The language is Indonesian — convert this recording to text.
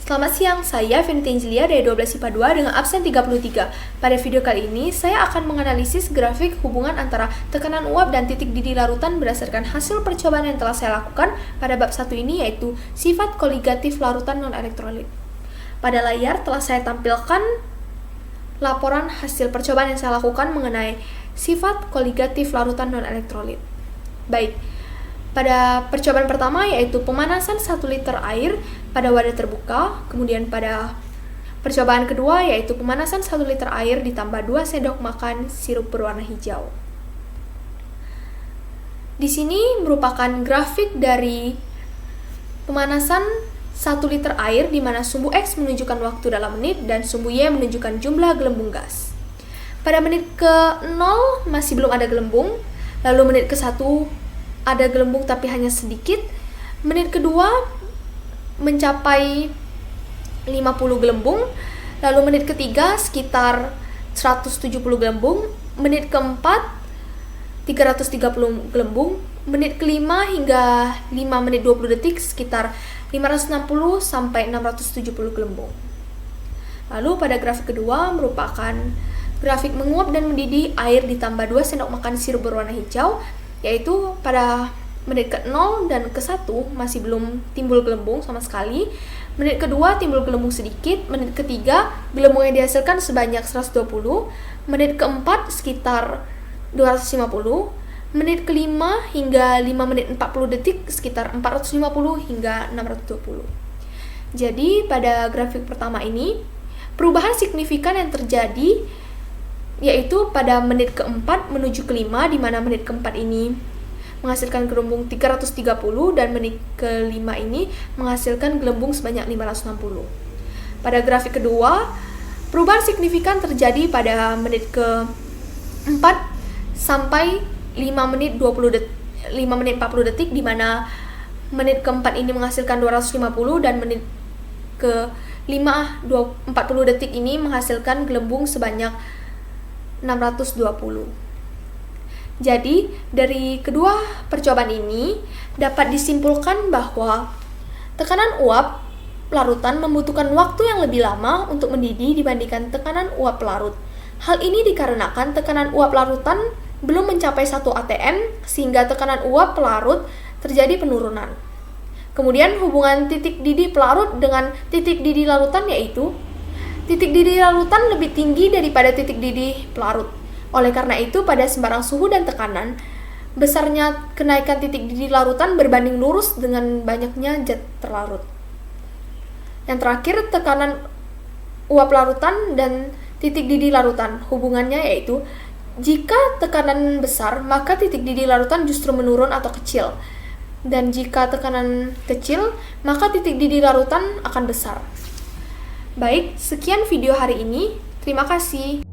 Selamat siang, saya Vinity Angelia dari 12 IPA 2 dengan absen 33. Pada video kali ini, saya akan menganalisis grafik hubungan antara tekanan uap dan titik didih larutan berdasarkan hasil percobaan yang telah saya lakukan pada bab 1 ini, yaitu sifat koligatif larutan non-elektrolit. Pada layar telah saya tampilkan laporan hasil percobaan yang saya lakukan mengenai sifat koligatif larutan non-elektrolit. Baik, pada percobaan pertama yaitu pemanasan 1 liter air pada wadah terbuka, kemudian pada percobaan kedua yaitu pemanasan 1 liter air ditambah 2 sendok makan sirup berwarna hijau. Di sini merupakan grafik dari pemanasan 1 liter air di mana sumbu X menunjukkan waktu dalam menit dan sumbu Y menunjukkan jumlah gelembung gas. Pada menit ke-0 masih belum ada gelembung, lalu menit ke-1 ada gelembung tapi hanya sedikit. Menit kedua mencapai 50 gelembung, lalu menit ketiga sekitar 170 gelembung, menit keempat 330 gelembung, menit kelima hingga 5 menit 20 detik sekitar 560 sampai 670 gelembung. Lalu pada grafik kedua merupakan grafik menguap dan mendidih air ditambah 2 sendok makan sirup berwarna hijau, yaitu pada menit ke-0 dan ke-1 masih belum timbul gelembung sama sekali. Menit kedua timbul gelembung sedikit. Menit ketiga gelembung yang dihasilkan sebanyak 120. Menit keempat sekitar 250. Menit kelima hingga 5 menit 40 detik sekitar 450 hingga 620. Jadi pada grafik pertama ini perubahan signifikan yang terjadi yaitu pada menit keempat menuju kelima, di mana menit keempat ini menghasilkan gelembung 330 dan menit kelima ini menghasilkan gelembung sebanyak 560. Pada grafik kedua, perubahan signifikan terjadi pada menit ke-4 sampai 5 menit 40 detik, di mana menit ke-4 ini menghasilkan 250 dan menit ke-5 40 detik ini menghasilkan gelembung sebanyak 620. Jadi, dari kedua percobaan ini dapat disimpulkan bahwa tekanan uap larutan membutuhkan waktu yang lebih lama untuk mendidih dibandingkan tekanan uap pelarut. Hal ini dikarenakan tekanan uap larutan belum mencapai 1 atm sehingga tekanan uap pelarut terjadi penurunan. Kemudian hubungan titik didih pelarut dengan titik didih larutan yaitu titik didih larutan lebih tinggi daripada titik didih pelarut. Oleh karena itu, pada sembarang suhu dan tekanan, besarnya kenaikan titik didih larutan berbanding lurus dengan banyaknya zat terlarut. Yang terakhir, tekanan uap larutan dan titik didih larutan. Hubungannya yaitu, jika tekanan besar, maka titik didih larutan justru menurun atau kecil. Dan jika tekanan kecil, maka titik didih larutan akan besar. Baik, sekian video hari ini. Terima kasih.